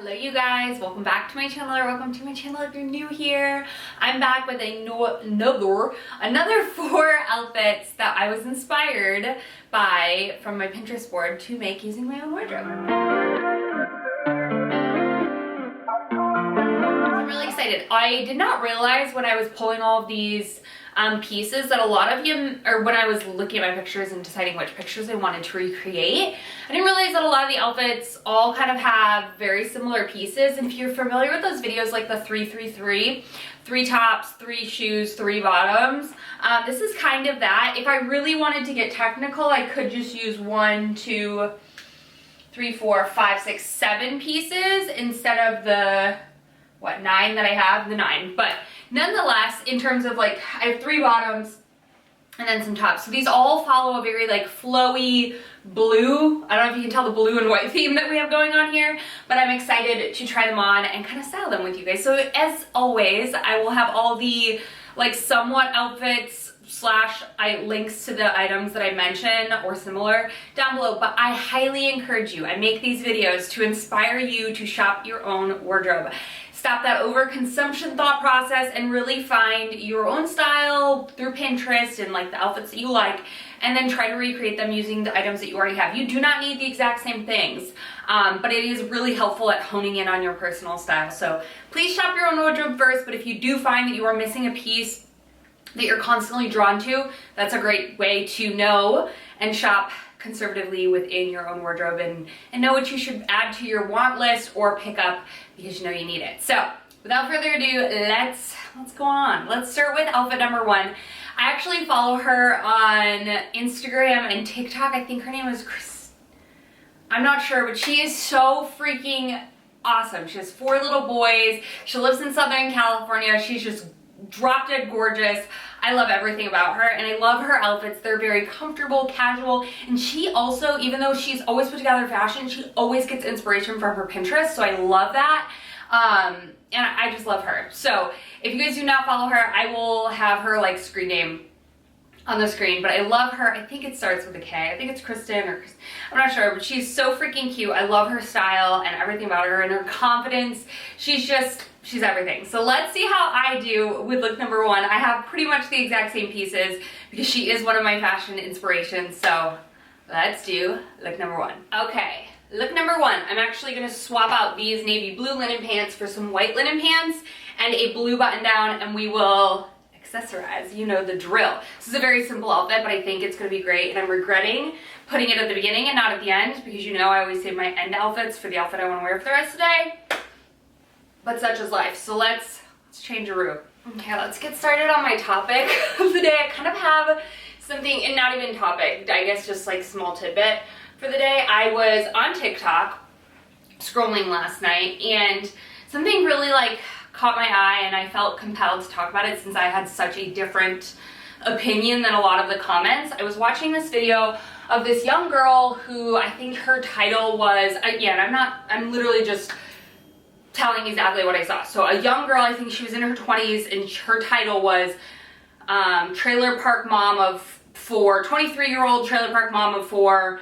Hello you guys, welcome back to my channel, or welcome to my channel if you're new here. I'm back with another 4 outfits that I was inspired by from my Pinterest board to make using my own wardrobe. I'm really excited. I did not realize when I was pulling all of these pieces that a lot of you, or when I was looking at my pictures and deciding which pictures I wanted to recreate, I didn't realize that a lot of the outfits all kind of have very similar pieces. And if you're familiar with those videos like the 3-3-3, 3 tops, 3 shoes, 3 bottoms, this is kind of that. If I really wanted to get technical, I could just use 1, 2, 3, 4, 5, 6, 7 pieces instead of the 9 that I have, the 9. But nonetheless, in terms of like, I have 3 bottoms and then some tops. So these all follow a very like flowy blue. I don't know if you can tell the blue and white theme that we have going on here, but I'm excited to try them on and kind of style them with you guys. So as always, I will have all the like somewhat outfits / links to the items that I mention or similar down below, but I highly encourage you. I make these videos to inspire you to shop your own wardrobe. Stop that overconsumption thought process and really find your own style through Pinterest and like the outfits that you like, and then try to recreate them using the items that you already have. You do not need the exact same things, but it is really helpful at honing in on your personal style. So please shop your own wardrobe first, but if you do find that you are missing a piece that you're constantly drawn to, that's a great way to know and shop conservatively within your own wardrobe and know what you should add to your want list or pick up because you know you need it. So without further ado, let's go on. Let's start with outfit number 1. I actually follow her on Instagram and TikTok. I think her name is Chris. I'm not sure, but she is so freaking awesome. She has 4 little boys. She lives in Southern California. She's just drop dead gorgeous. I love everything about her, and I love her outfits. They're very comfortable, casual, and she also, even though she's always put together fashion, she always gets inspiration from her Pinterest, so I love that. And I just love her. So if you guys do not follow her, I will have her like screen name on the screen, but I love her. I think it starts with a K. I think it's Kristen or I'm not sure, but she's so freaking cute. I love her style and everything about her and her confidence. She's everything. So let's see how I do with look number 1. I have pretty much the exact same pieces because she is one of my fashion inspirations. So let's do look number 1. Okay, look number 1. I'm actually gonna swap out these navy blue linen pants for some white linen pants and a blue button down, and we will accessorize, you know the drill. This is a very simple outfit, but I think it's gonna be great, and I'm regretting putting it at the beginning and not at the end because you know I always save my end outfits for the outfit I wanna wear for the rest of the day. But such is life. So let's change a route. Okay, let's get started on my topic of the day. I kind of have something, and not even topic, I guess just like small tidbit for the day. I was on TikTok scrolling last night, and something really like caught my eye, and I felt compelled to talk about it since I had such a different opinion than a lot of the comments. I was watching this video of this young girl who I think her title was, I'm literally just telling exactly what I saw. So a young girl, I think she was in her 20s, and her title was trailer park mom of 4, 23-year-old trailer park mom of 4,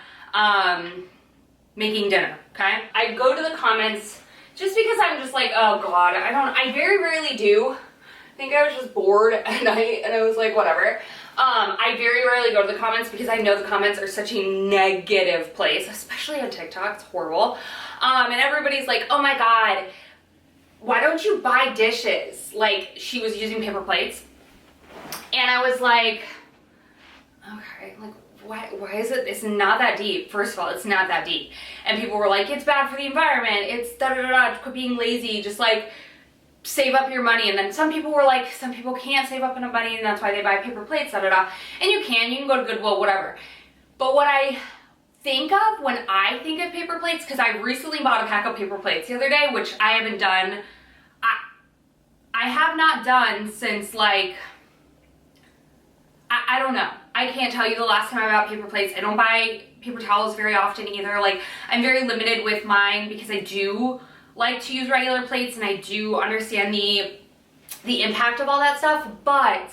making dinner, okay? I go to the comments just because I'm just like, oh God, I very rarely do. I think I was just bored at night and I was like, whatever. I very rarely go to the comments because I know the comments are such a negative place, especially on TikTok. It's horrible. And everybody's like, oh my God, why don't you buy dishes? Like, she was using paper plates. And I was like, okay, like, why is it? It's not that deep. First of all, it's not that deep. And people were like, it's bad for the environment. It's quit being lazy. Just like, save up your money. And then some people were like, some people can't save up enough money, and that's why they buy paper plates, And you can go to Goodwill, whatever. But what I think of when I think of paper plates, because I recently bought a pack of paper plates the other day, which I haven't done, I have not done since like, I don't know. I can't tell you the last time I bought paper plates. I don't buy paper towels very often either. Like, I'm very limited with mine because I do like to use regular plates, and I do understand the impact of all that stuff. But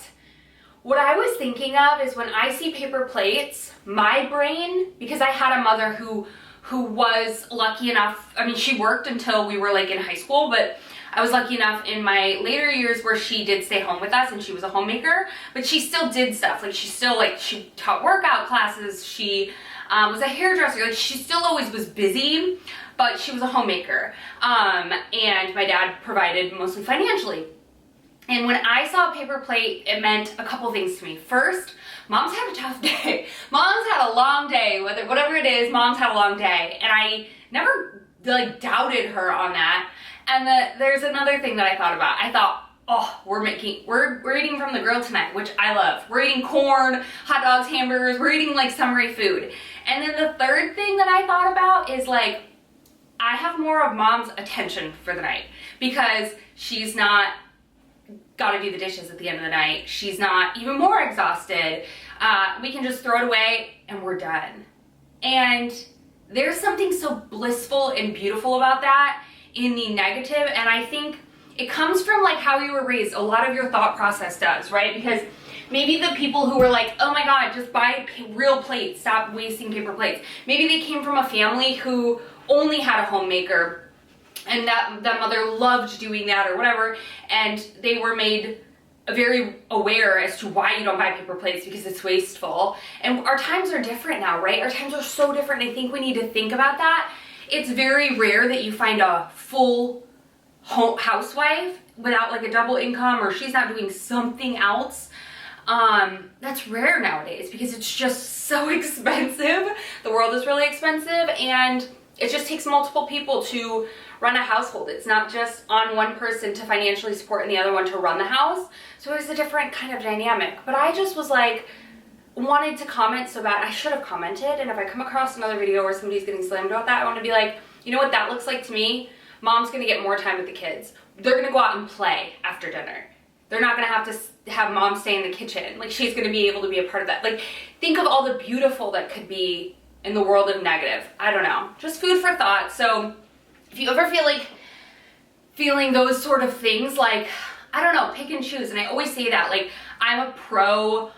what I was thinking of is when I see paper plates, my brain, because I had a mother who who was lucky enough, I mean, she worked until we were like in high school, but I was lucky enough in my later years where she did stay home with us and she was a homemaker, but she still did stuff. Like she taught workout classes, she was a hairdresser, like she still always was busy, but she was a homemaker. And my dad provided mostly financially. And when I saw a paper plate, it meant a couple things to me. First, mom's had a tough day. Mom's had a long day, whatever it is, mom's had a long day. And I never like doubted her on that. And there's another thing that I thought about. I thought, oh, we're eating from the grill tonight, which I love. We're eating corn, hot dogs, hamburgers, we're eating like summery food. And then the third thing that I thought about is like, I have more of mom's attention for the night because she's not got to do the dishes at the end of the night. She's not even more exhausted. We can just throw it away and we're done. And there's something so blissful and beautiful about that in the negative, and I think it comes from like how you were raised. A lot of your thought process does, right? Because maybe the people who were like, oh my god, just buy real plates, stop wasting paper plates, maybe they came from a family who only had a homemaker and that mother loved doing that or whatever, and they were made very aware as to why you don't buy paper plates because it's wasteful. And our times are different now, right? Our times are so different. I think we need to think about that. It's very rare that you find a full housewife without like a double income, or she's not doing something else. That's rare nowadays because it's just so expensive. The world is really expensive, and it just takes multiple people to run a household. It's not just on one person to financially support and the other one to run the house. So it's a different kind of dynamic. But I just was like, wanted to comment so bad. I should have commented, and if I come across another video where somebody's getting slammed about that, I want to be like, you know what that looks like to me? Mom's gonna get more time with the kids. They're gonna go out and play after dinner. They're not gonna have to have mom stay in the kitchen. Like, she's gonna be able to be a part of that. Like, think of all the beautiful that could be in the world of negative. I don't know, just food for thought. So if you ever feel like feeling those sort of things, like, I don't know, pick and choose. And I always say that, like, I'm a pro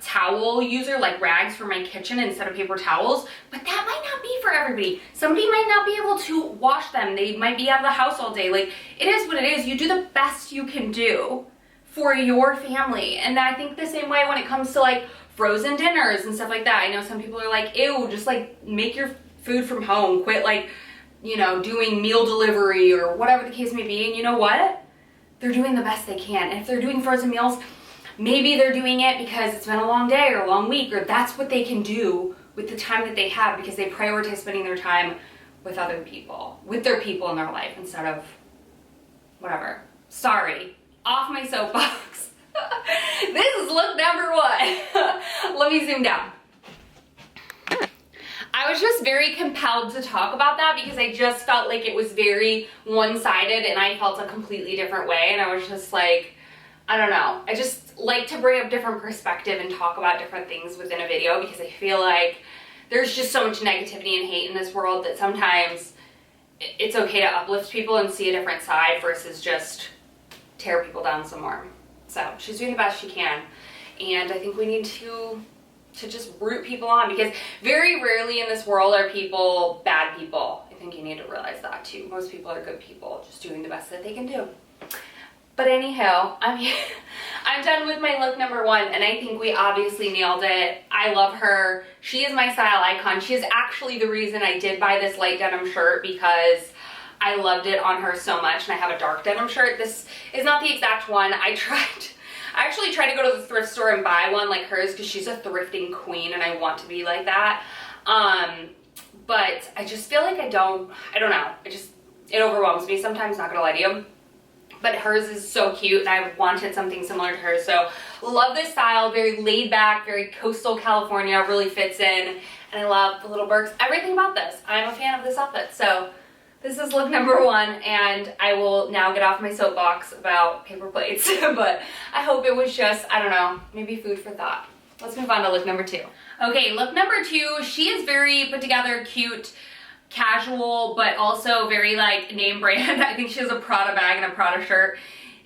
towel user, like rags for my kitchen instead of paper towels, but that might not be for everybody. Somebody might not be able to wash them. They might be out of the house all day. Like, it is what it is. You do the best you can do for your family. And I think the same way when it comes to like frozen dinners and stuff like that. I know some people are like, ew, just like make your food from home. Quit like, you know, doing meal delivery or whatever the case may be. And you know what? They're doing the best they can. And if they're doing frozen meals, maybe they're doing it because it's been a long day or a long week, or that's what they can do with the time that they have because they prioritize spending their time with other people, with their people in their life instead of whatever. Sorry, off my soapbox. This is look number one. Let me zoom down. I was just very compelled to talk about that because I just felt like it was very one-sided and I felt a completely different way, and I was just like, I don't know. I just like to bring up different perspective and talk about different things within a video because I feel like there's just so much negativity and hate in this world that sometimes it's okay to uplift people and see a different side versus just tear people down some more. So she's doing the best she can, and I think we need to just root people on because very rarely in this world are people bad people. I think you need to realize that too. Most people are good people just doing the best that they can do. But anyhow, I'm done with my look number one, and I think we obviously nailed it. I love her. She is my style icon. She is actually the reason I did buy this light denim shirt because I loved it on her so much, and I have a dark denim shirt. This is not the exact one. I actually tried to go to the thrift store and buy one like hers because she's a thrifting queen, and I want to be like that. But I just feel like I don't know. It overwhelms me sometimes, not gonna lie to you. But hers is so cute, and I wanted something similar to hers. So love this style, very laid back, very coastal California, really fits in. And I love the little Birks, everything about this. I'm a fan of this outfit. So this is look number one, and I will now get off my soapbox about paper plates. But I hope it was just, I don't know, maybe food for thought. Let's move on to look number two. Okay, look number two, she is very put together, cute, casual, but also very like name brand. I think she has a Prada bag and a Prada shirt.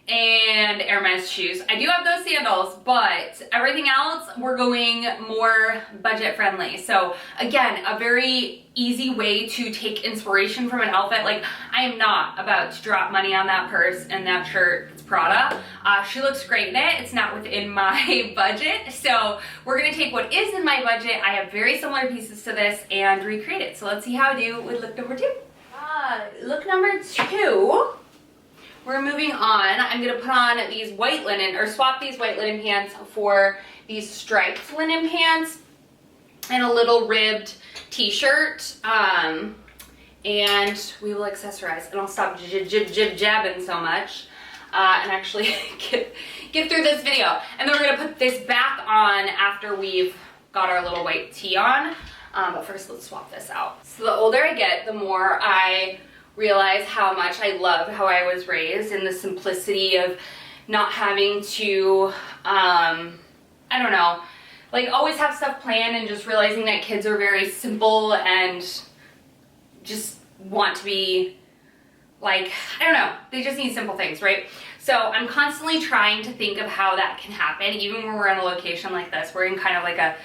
and Hermes shoes. I do have those sandals, but everything else, we're going more budget friendly. So again, a very easy way to take inspiration from an outfit. Like, I am not about to drop money on that purse and that shirt. It's Prada. She looks great in it. It's not within my budget. So we're gonna take what is in my budget. I have very similar pieces to this and recreate it. So let's see how I do with look number 2. Look number 2. We're moving on. I'm gonna put on these white linen, or swap these white linen pants for these striped linen pants and a little ribbed t-shirt. And we will accessorize, and I'll stop jabbing so much and actually get through this video. And then we're gonna put this back on after we've got our little white tee on. But first, let's swap this out. So the older I get, the more I realize how much I love how I was raised, and the simplicity of not having to, I don't know, like always have stuff planned, and just realizing that kids are very simple and just want to be like, I don't know, they just need simple things, right? So I'm constantly trying to think of how that can happen, even when we're in a location like this. We're in kind of like a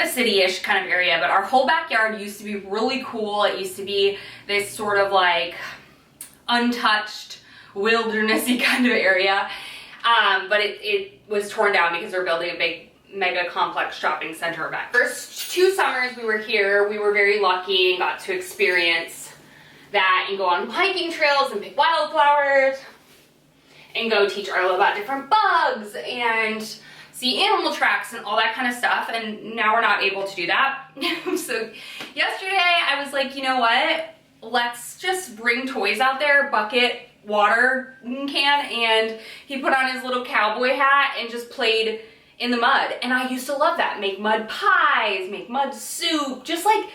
city-ish kind of area, but our whole backyard used to be really cool. It used to be this sort of like untouched, wildernessy kind of area, but it was torn down because they're building a big mega complex shopping center back. First 2 summers we were here, we were very lucky and got to experience that and go on hiking trails and pick wildflowers and go teach Arlo about different bugs and see animal tracks and all that kind of stuff, and now we're not able to do that. So yesterday I was like, you know what, let's just bring toys out there, bucket, water can, and he put on his little cowboy hat and just played in the mud. And I used to love that. Make mud pies, make mud soup, just like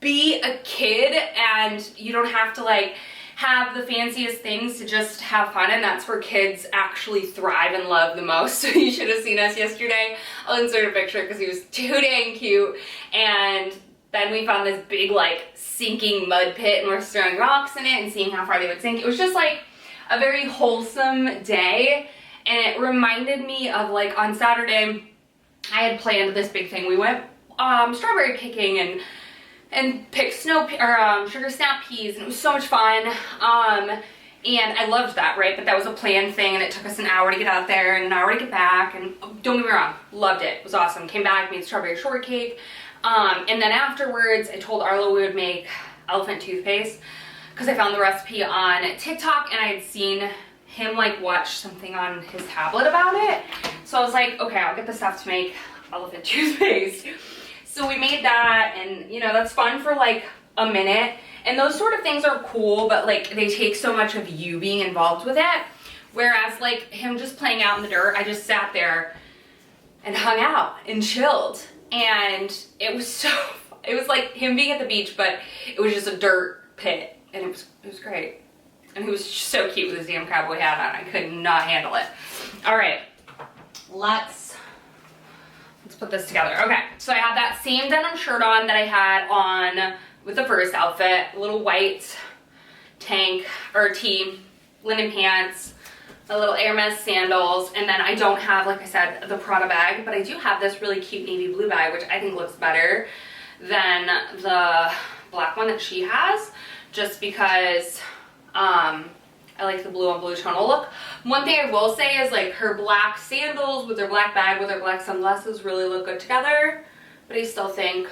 be a kid, and you don't have to like have the fanciest things to just have fun, and that's where kids actually thrive and love the most. So you should have seen us yesterday. I'll insert a picture because he was too dang cute. And then we found this big like sinking mud pit, and we're throwing rocks in it and seeing how far they would sink. It was just like a very wholesome day, and it reminded me of like on Saturday I had planned this big thing. We went strawberry picking and picked sugar snap peas, and it was so much fun. And I loved that, right? But that was a planned thing, and it took us an hour to get out there and an hour to get back, and don't get me wrong, loved it. It was awesome. Came back, made strawberry shortcake. And then afterwards, I told Arlo we would make elephant toothpaste because I found the recipe on TikTok, and I had seen him like watch something on his tablet about it. So I was like, okay, I'll get the stuff to make elephant toothpaste. So we made that, and you know, that's fun for like a minute, and those sort of things are cool, but like they take so much of you being involved with it. Whereas like him just playing out in the dirt, I just sat there and hung out and chilled, and it was it was like him being at the beach, but it was just a dirt pit, and it was great. And he was so cute with his damn cowboy hat on. I could not handle it. All right, let's put this together. Okay, so I have that same denim shirt on that I had on with the first outfit, a little white tank or tee, linen pants, a little Hermes sandals, and then I don't have, like I said, the Prada bag, but I do have this really cute navy blue bag, which I think looks better than the black one that she has, just because I like the blue on blue tonal look. One thing I will say is like her black sandals with her black bag with her black sunglasses really look good together, but I still think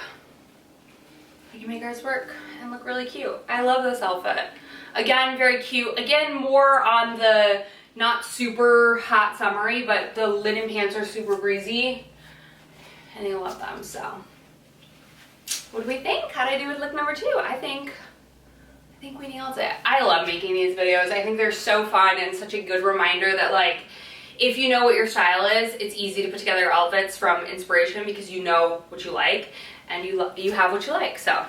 I can make ours work and look really cute. I love this outfit. Again, very cute. Again, more on the not super hot summery, but the linen pants are super breezy and I love them. So what do we think? How did I do with look number 2? I think we nailed it. I love making these videos. I think they're so fun and such a good reminder that like, if you know what your style is, it's easy to put together outfits from inspiration because you know what you like and you have what you like. So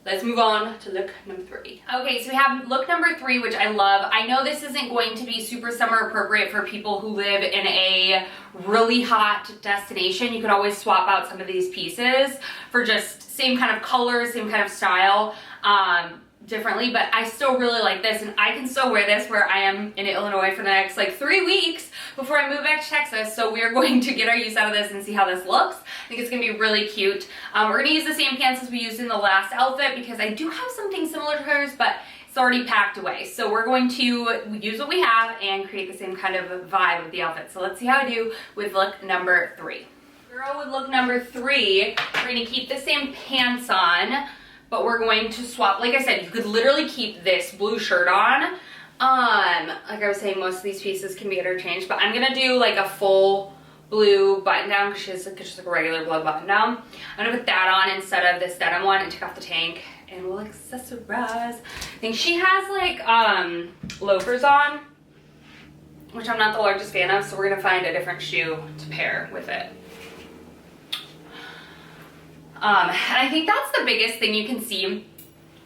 let's move on to look number 3. Okay, so we have look number 3, which I love. I know this isn't going to be super summer appropriate for people who live in a really hot destination. You could always swap out some of these pieces for just same kind of colors, same kind of style. differently, but I still really like this, and I can still wear this where I am in Illinois for the next like 3 weeks before I move back to Texas. So we're going to get our use out of this and see how this looks. I think it's gonna be really cute. We're gonna use the same pants as we used in the last outfit because I do have something similar to hers, but it's already packed away. So we're going to use what we have and create the same kind of vibe with the outfit. So let's see how I do with look number 3. Girl, with look number 3, we're gonna keep the same pants on, but we're going to swap. Like I said, you could literally keep this blue shirt on. Like I was saying, most of these pieces can be interchanged, but I'm gonna do like a full blue button down because she's just like a regular blue button down. I'm gonna put that on instead of this denim one and take off the tank, and we'll accessorize. I think she has like loafers on, which I'm not the largest fan of, so we're gonna find a different shoe to pair with it. And I think that's the biggest thing you can see.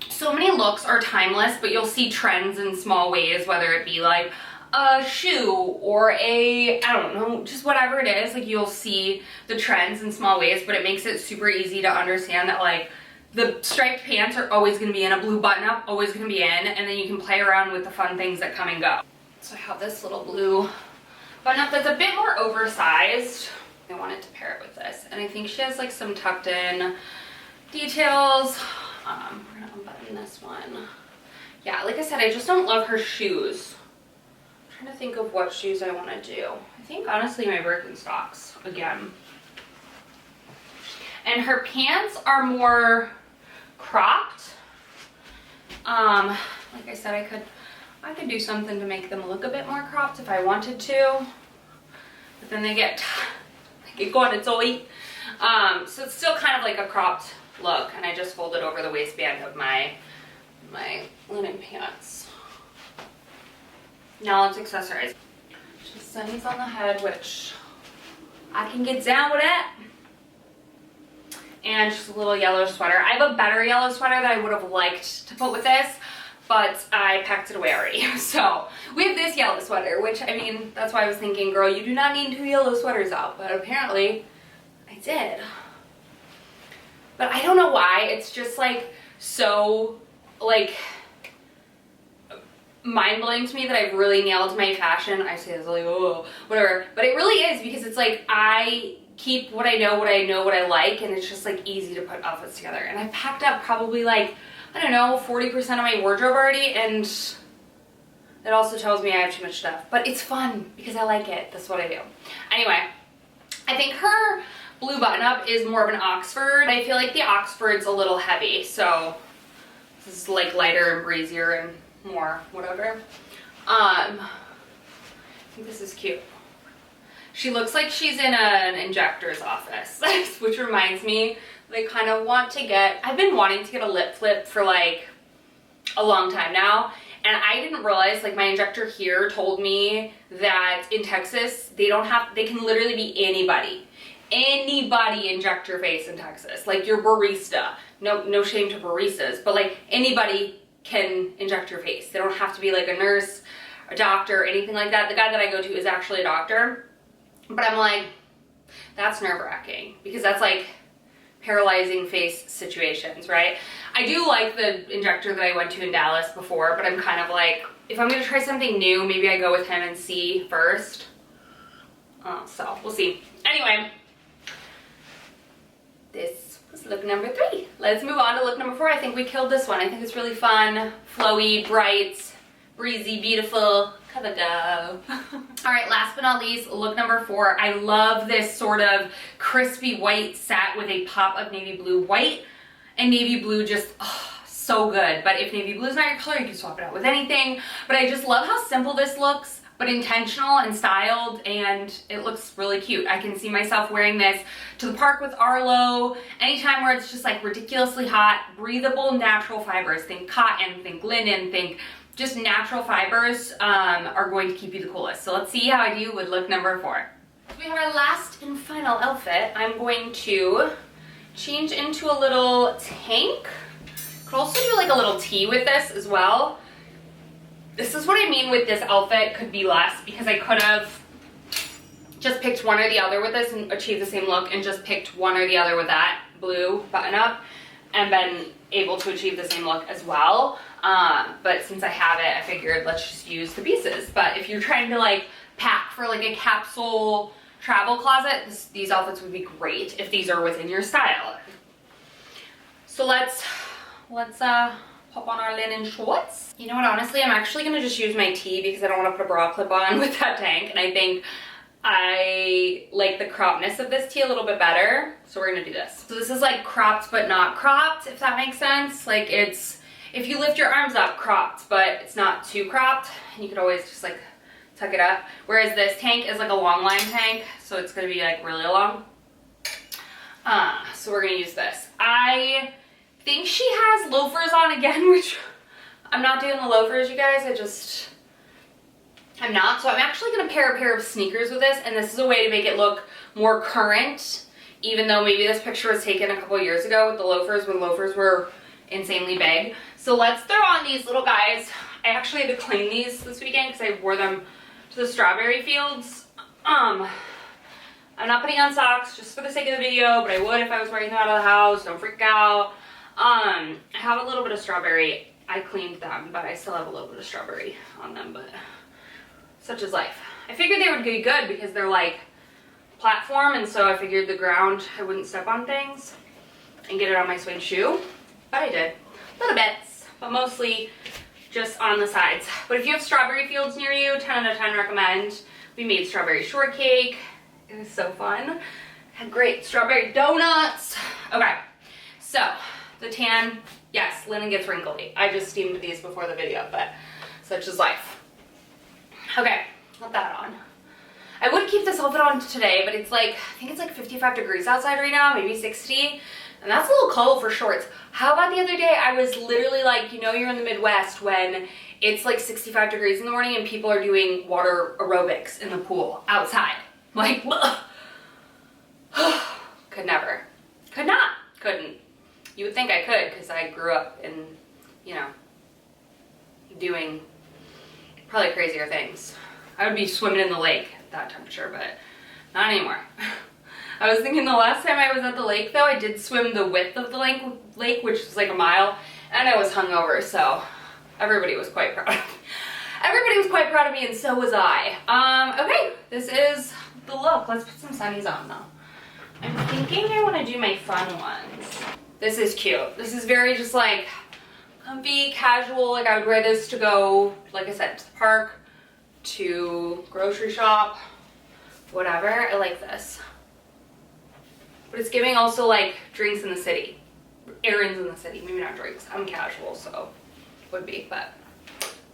So many looks are timeless, but you'll see trends in small ways, whether it be like a shoe or a, I don't know, just whatever it is. Like you'll see the trends in small ways, but it makes it super easy to understand that like the striped pants are always going to be in, a blue button up always going to be in, and then you can play around with the fun things that come and go. So I have this little blue button up that's a bit more oversized. I wanted to pair it with this, and I think she has like some tucked in details. We're gonna unbutton this one. Yeah, like I said, I just don't love her shoes. I'm trying to think of what shoes I want to do. I think honestly my Birkenstocks again. And her pants are more cropped. Like I said, I could do something to make them look a bit more cropped if I wanted to, but then they get going its oy. So it's still kind of like a cropped look, and I just folded over the waistband of my linen pants. Now let's accessorize. Just sunnies on the head, which I can get down with it. And just a little yellow sweater. I have a better yellow sweater that I would have liked to put with this, but I packed it away already. So we have this yellow sweater, which, I mean, that's why I was thinking, girl, you do not need 2 yellow sweaters out, but apparently I did. But I don't know why, it's just like so like mind-blowing to me that I've really nailed my fashion. I say this like, oh, whatever, but it really is, because it's like I keep what I know, what I like, and it's just like easy to put outfits together. And I packed up probably like, I don't know, 40% of my wardrobe already, and it also tells me I have too much stuff, but it's fun because I like it. That's what I do. Anyway, I think her blue button up is more of an Oxford. I feel like the Oxford's a little heavy, so this is like lighter and breezier and more whatever. I think this is cute. She looks like she's in an injector's office, which reminds me, I kind of want to get, I've been wanting to get a lip flip for like a long time now, and I didn't realize, like my injector here told me that in Texas, they can literally be anybody inject your face in Texas, like your barista. No shame to baristas, but like anybody can inject your face. They don't have to be like a nurse, a doctor, anything like that. The guy that I go to is actually a doctor, but I'm like, that's nerve-wracking because that's like paralyzing face situations, right? I do like the injector that I went to in Dallas before, but I'm kind of like, if I'm gonna try something new, maybe I go with him and see first. So we'll see. Anyway, this was look number 3. Let's move on to look number 4. I think we killed this one. I think it's really fun, flowy, bright, breezy, beautiful. Gotta go. All right, last but not least, look number 4. I love this sort of crispy white set with a pop of navy blue. White and navy blue just, so good. But if navy blue is not your color, you can swap it out with anything. But I just love how simple this looks, but intentional and styled, and it looks really cute. I can see myself wearing this to the park with Arlo, anytime where it's just like ridiculously hot, breathable, natural fibers. Think cotton, think linen, think just natural fibers are going to keep you the coolest. So let's see how I do with look number 4. We have our last and final outfit. I'm going to change into a little tank. Could also do like a little tee with this as well. This is what I mean with this outfit could be less, because I could have just picked one or the other with this and achieved the same look, and just picked one or the other with that blue button up and been able to achieve the same look as well. But since I have it, I figured let's just use the pieces. But if you're trying to like pack for like a capsule travel closet, these outfits would be great if these are within your style. So let's pop on our linen shorts. You know what, honestly, I'm actually gonna just use my tee because I don't wanna put a bra clip on with that tank, and I think I like the croppedness of this tee a little bit better, so we're gonna do this. So this is like cropped but not cropped, if that makes sense. Like it's, if you lift your arms up, cropped, but it's not too cropped, and you could always just like tuck it up. Whereas this tank is like a long line tank, so it's gonna be like really long. So we're gonna use this. I think she has loafers on again, which I'm not doing the loafers, you guys. I'm not. So I'm actually gonna pair a pair of sneakers with this, and this is a way to make it look more current, even though maybe this picture was taken a couple years ago with the loafers, when loafers were insanely big. So let's throw on these little guys. I actually had to clean these this weekend because I wore them to the strawberry fields. I'm not putting on socks just for the sake of the video, but I would if I was wearing them out of the house. Don't freak out. I have a little bit of strawberry. I cleaned them, but I still have a little bit of strawberry on them, but such is life. I figured they would be good because they're like platform, and so I figured the ground, I wouldn't step on things and get it on my suede shoe, but I did. Little bits, but mostly just on the sides. But if you have strawberry fields near you, 10 out of 10 recommend. We made strawberry shortcake. It was so fun. Had great strawberry donuts. Okay, so the tan, yes, linen gets wrinkly. I just steamed these before the video, but such is life. Okay, put that on. I would keep this outfit on today, but it's like, I think it's like 55 degrees outside right now, maybe 60. And that's a little cold for shorts. How about the other day, I was literally like, you know, you're in the Midwest when it's like 65 degrees in the morning and people are doing water aerobics in the pool outside. Like, could never. Could not. Couldn't. You would think I could because I grew up in, you know, doing probably crazier things. I would be swimming in the lake at that temperature, but not anymore. I was thinking the last time I was at the lake though, I did swim the width of the lake, which was like a mile, and I was hungover, so everybody was quite proud of me. Everybody was quite proud of me, and so was I. Okay, this is the look. Let's put some sunnies on though. I'm thinking I want to do my fun ones. This is cute. This is very just like comfy, casual. Like I would wear this to go, like I said, to the park, to grocery shop, whatever. I like this. But it's giving also like drinks in the city, errands in the city. Maybe not drinks. I'm casual, so would be, but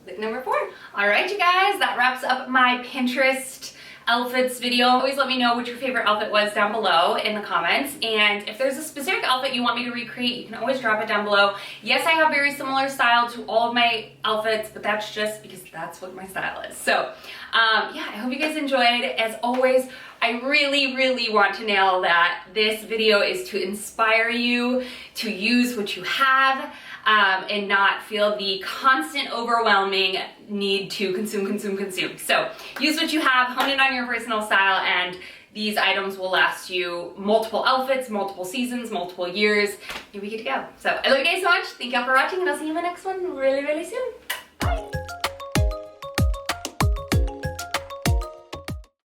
look number 4. All right, you guys, that wraps up my Pinterest outfits video. Always let me know what your favorite outfit was down below in the comments, and if there's a specific outfit you want me to recreate, you can always drop it down below. Yes, I have very similar style to all of my outfits, but that's just because that's what my style is. So yeah, I hope you guys enjoyed. As always, I really want to nail that this video is to inspire you to use what you have and not feel the constant overwhelming need to consume. So use what you have, hone in on your personal style, and these items will last you multiple outfits, multiple seasons, multiple years. You'll be good to go. So I love you guys so much. Thank y'all for watching, and I'll see you in my next one really soon.